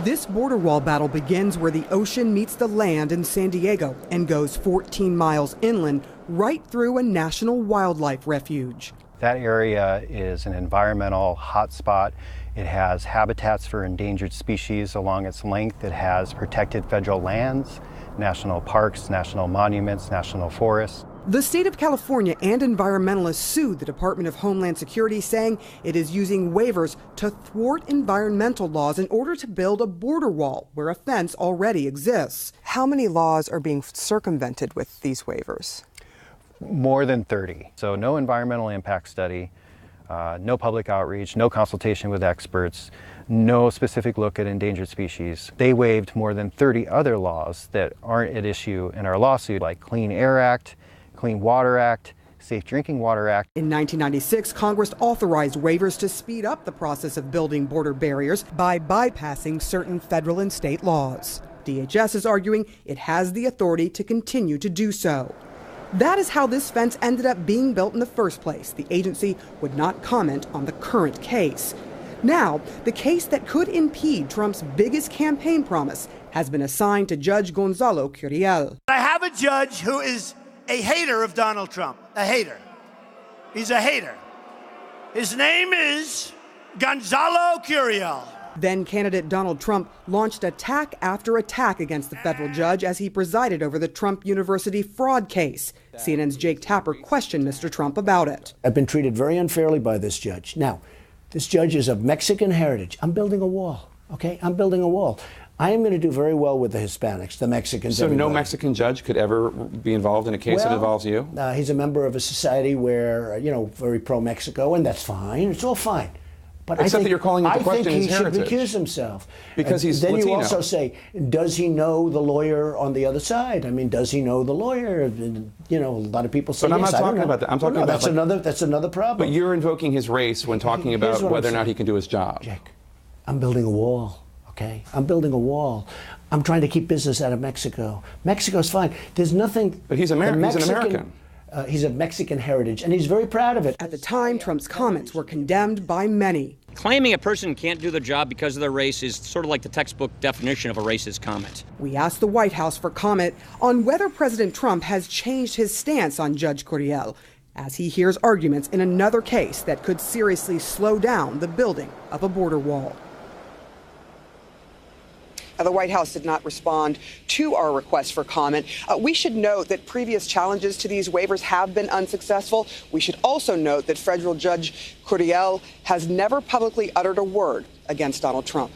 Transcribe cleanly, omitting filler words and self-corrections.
This border wall battle begins where the ocean meets the land in San Diego and goes 14 miles inland, right through a national wildlife refuge. That area is an environmental hotspot. It has habitats for endangered species along its length. It has protected federal lands, national parks, national monuments, national forests. The state of California and environmentalists sued the Department of Homeland Security, saying it is using waivers to thwart environmental laws in order to build a border wall where a fence already exists. How many laws are being circumvented with these waivers? More than 30. So no environmental impact study, no public outreach, no consultation with experts, no specific look at endangered species. They waived more than 30 other laws that aren't at issue in our lawsuit, like Clean Air Act, Clean Water Act, Safe Drinking Water Act. In 1996, Congress authorized waivers to speed up the process of building border barriers by bypassing certain federal and state laws. DHS is arguing it has the authority to continue to do so. That is how this fence ended up being built in the first place. The agency would not comment on the current case. Now, the case that could impede Trump's biggest campaign promise has been assigned to Judge Gonzalo Curiel. I have a judge who is a hater of Donald Trump, a hater. He's a hater. His name is Gonzalo Curiel. Then candidate Donald Trump launched attack after attack against the federal judge as he presided over the Trump University fraud case. CNN's Jake Tapper questioned Mr. Trump about it. I've been treated very unfairly by this judge. Now, this judge is of Mexican heritage. I'm building a wall, okay? I'm building a wall. I am going to do very well with the Hispanics, the Mexicans. So everybody. No Mexican judge could ever be involved in a case that involves you? He's a member of a society where, very pro-Mexico, and that's fine. It's all fine. But Except that you're calling into question his heritage. I think he should recuse himself. Because he's then Latino. You also say, does he know the lawyer on the other side? I mean, does he know the lawyer? A lot of people say but I'm yes. not talking about that. I'm talking about that's another problem. But you're invoking his race when talking about whether or not he can do his job. Jake, I'm building a wall, okay? I'm building a wall. I'm trying to keep business out of Mexico. Mexico's fine. There's nothing. But he's American. He's an American. He's of Mexican heritage, and he's very proud of it. At the time, Trump's comments were condemned by many. Claiming a person can't do their job because of their race is sort of like the textbook definition of a racist comment. We asked the White House for comment on whether President Trump has changed his stance on Judge Curiel as he hears arguments in another case that could seriously slow down the building of a border wall. The White House did not respond to our request for comment. We should note that previous challenges to these waivers have been unsuccessful. We should also note that federal Judge Curiel has never publicly uttered a word against Donald Trump.